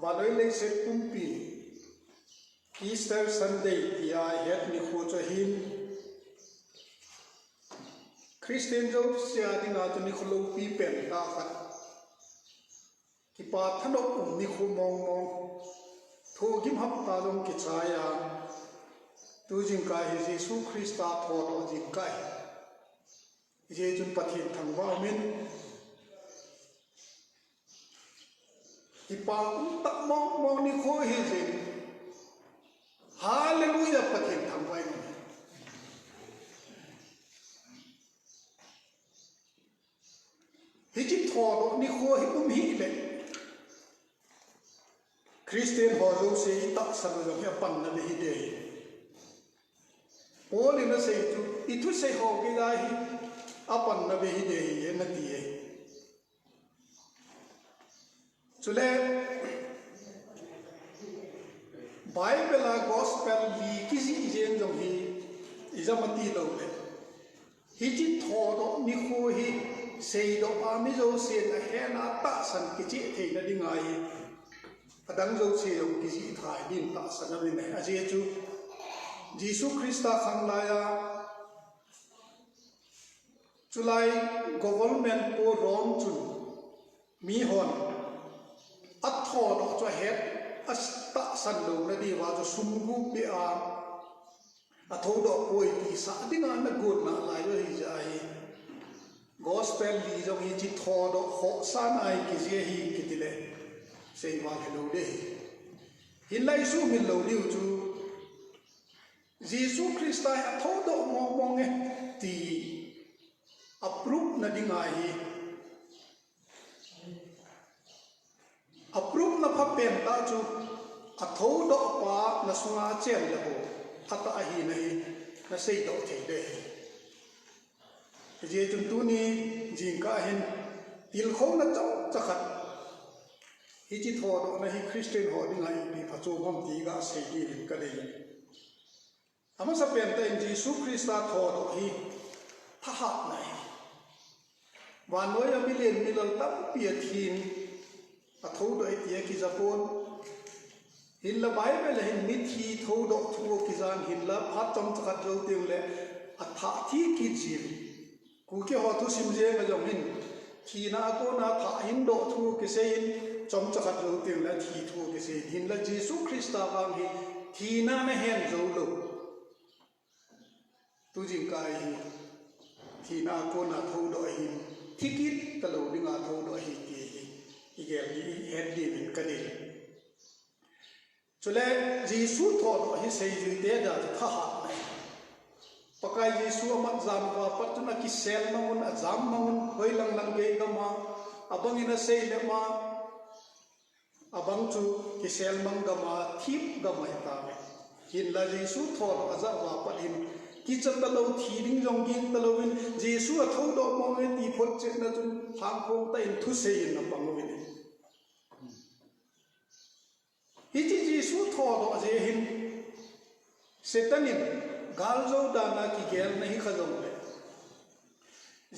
và nói lấy sẽ pumpi Easter Sunday thì ai hết ni khu cho hin Christian dấu xe đi ngã cho ni khu lâu pi bền ta khát ki pa thân ốc ni khu mong mong thu kim hấp ta trong ki chaya tu jing kai hi Jesus Christa tho do jing kai je chun pathin thang wa min ki pa tak mong mong ni khu hi jing Hallelujah pathin thang wa ni hi chi tho do ni khu hi hi le Christian ho zo se tak san zo hi pan na le hi de Paul in say to itu say ho ke ga hi apan na be hi de ye na ti ye chule Bible a gospel li kisi jen jong hi izamati lo le hi chi tho do ni kho hi sei do a mi zo se na he na ta san ki chi the na ding ai adang zo se yo ki si thai din ta san na ne a je chu Jesus Christa khang la ya chulai government po rom chun mi hon at tho do cho het as ta san lo na di wa cho sum gu pe a tho do poi ti sa ding an na gut na lai yo hi jai gospel li jo hi chi tho do ho san ai ki je hi ki ti le sei wa lo de hin lai su min lo liu chu Jesus Christa a tho do mong mong e ti approve na ding ai approve na pha pen ta chu a tho do pa na sunga chen le ho ata a hi nei na sei do thei de je chun tu ni jing ka hin til khom na chau chakhat hi chi tho do na hi Christian ho ding ai bi pha chu bom ti ga sei di rin ka dei ama sa pen ta in Jesus Christa tho do hi tha hat nai wa noi a milen milal tam pia thin a tho do ai ti ki japon hin la Bible hin mi thi tho do thu ki jan hin la phat chom chakhat ro ting le a tha thi ki jil ku ke ho tu sim je ma jong hin thi na ko na tha hin do thu ki sein chom chakhat ro ting la thi thu ki sein hin la Jesus Christa ang hi thi na na hen zo lo tu jing kai thi na ko na tho do hi thikit ta lo ding a tho do hi ki ge ni het di bin ka ni chule Jesus tho do hi sei ju te da tha ha nai pakai Jesus amat zam wa patuna ki sel maun azam maun hoi lang lang ge ga ma abang ina sei le ma abang chu ki sel mang ga ma thip ga mai ta me hin la Jesus tho do aza wa patin ki chan ta lo thi ding jong kin ta lo win Jesus a tho do mo nge ti phot che na chun phang kho ta in thu sei in na pang win hi chi Jesus tho do je hin setanin gal zo da na ki gel nahi khazom le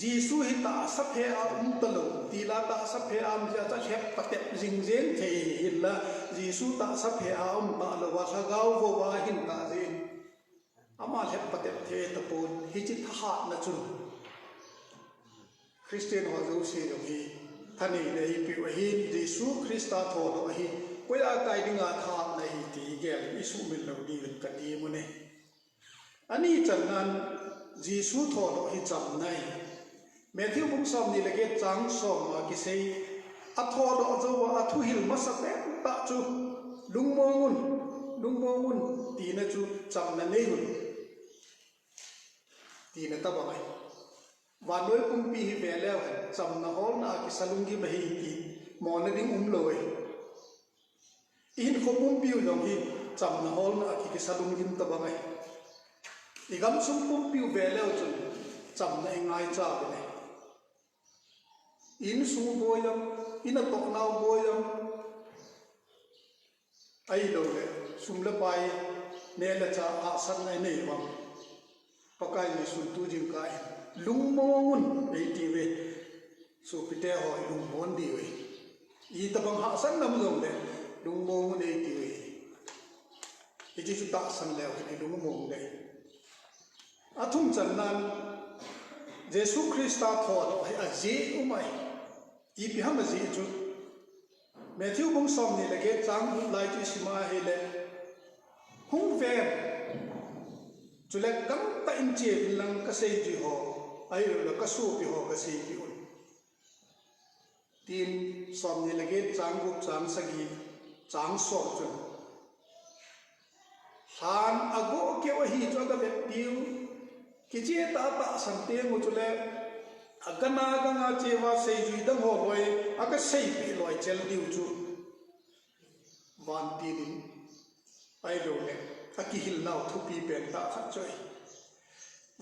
Jesus hi ta sa phe a ta lo ti la ta sa phe am ja ta khep patep jing zen the hin la Jesus ta sa phe a ta lo wa sa gao vo wa hin ta zen ama khep patep the ta pon hi chi tha na chun Christian ho zo se do hi thani le hi pi wa hi Jesus Christa tho do hi ko ya kai ding a tha na hi ti gel isu min lo di ka ti mu ne ani chan nan Jesus tho do hi cham nai Matthew bung som ni lege chang som ma ki sei a tho do zo wa a thu hil ma sa pe ta chu lung mongun ti na chu cham na nei hun ti na ta ba mai wa noi kum pi hi ve le cham na hol na ki salung gi mai ti mo na ding loi in ko kum pi lo hi cham na hol na ki salung gim ta ba mai igam sum kum pi ve le chu cham na ngai cha ba ne in su boyam in a to na boyam ai lo le sum la pai ne la cha a san nai nei ba pakai ni sun tu jing kai lung mongun ei ti we so pite ho lung mon di we i ta bang ha san nam zong le lung mong đây tiêu thì chỉ chúng ta sanh leo thì lung mong đây à thung chân nan Jesus Christa thọ đó hay à gì umai ý bị ham gì chút Matthew bung som ni lagi trang bung lai tu sima hay le hung về chú lệ cắm tay in chia lăng cái xây gì họ ai là cái số bị họ cái xây bị ổn tin som ni lagi trang bung trang sagi trang sọt chân han ago kêu hi cho cái việc tiêu cái chia ta sản tiền một chú lệ agana ganga chewa sei jui dang ho loi aga sei pi loi chel diu chu van ti din ai lo le aki hil nau thu pi pen ta khat choi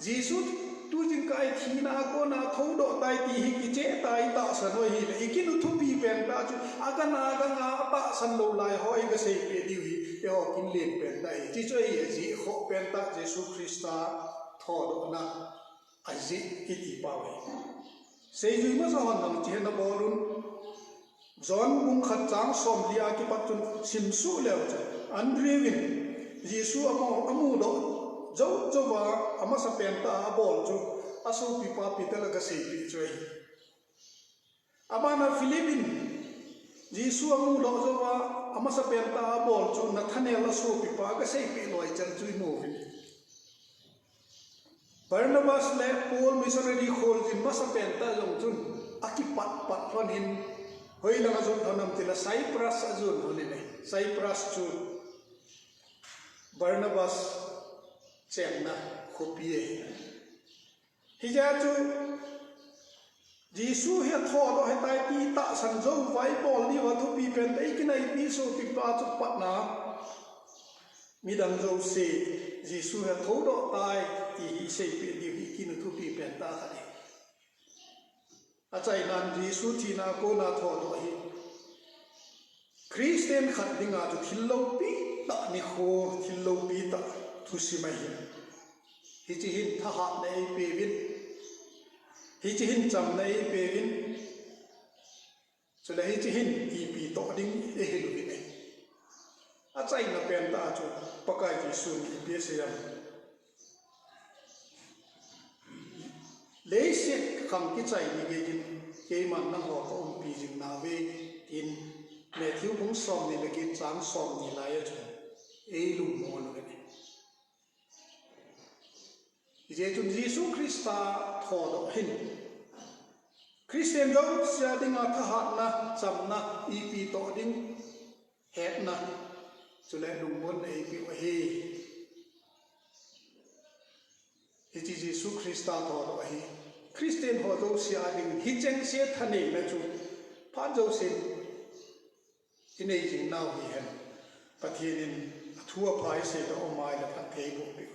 Jesus tu jing kai thi na ko na tho do tai ti hi ki che tai ta san hoi hi le ikin thu pi pen ta chu agana ganga pa san lo lai hoi ga sei pi diu hi te ho kin len pen dai chi choi hi ji kho pen ta Jesus Christa tho do na aji iti pawe sei jui ma sawan nam che na bolun John bung khat chang som lia ki patun sim su lew cha andrewin Jesu amu do zo wa ama sa pen ta bol chu asu pi pa pi tela ga sei pi choi amana Philipin Jesu amu do zo wa ama sa pen ta bol chu Nathaniel asu pi pa ga sei pi loi chan chui mo vi Barnabas le Paul missionary khol jin masa penta jong chun aki pat ron hin hoi la jong thanam tila Cyprus ajun holi nei Cyprus chu Barnabas chengna khopie hija chu Jesu he tho lo he tai ti ta san zo vai bol ni wa thu pi pen dei kinai pi so pi pa chu pat na midang zo se Jesu he tho do tai ti hi sei pi di hi kin thu pi pen ta kha ni a chai nan Jesu thi na ko na tho do hi Christian khat dinga chu thillo pi ta ni kho thillo pi ta thu si mai hi chi hin tha ha nei pe vin hi chi hin cham nei pe vin so la hi chi hin i pi to ding e hi lu ni nei a chai na pen ta chu pakai Jesu ni pe se yam lấy xét khăm cái chạy như vậy cái mà nó họ có ông bị dừng nào về in mẹ thiếu cũng xòm thì là cái tráng xòm thì lại ở chỗ ấy lùng mòn rồi này vậy chúng Giêsu Christa thọ độ hình Christian đâu sẽ đinh à thà hạt na chậm na ipi to đinh hết na cho nên lùng mòn này bị vậy thì Giêsu Christa thọ độ hình Christian họ đâu sẽ đừng hít chân sẽ thân này là chú phát dấu xin cái này chính nào thì hẹn và thì nên thua phải sẽ đó mai là phát thế bộ bị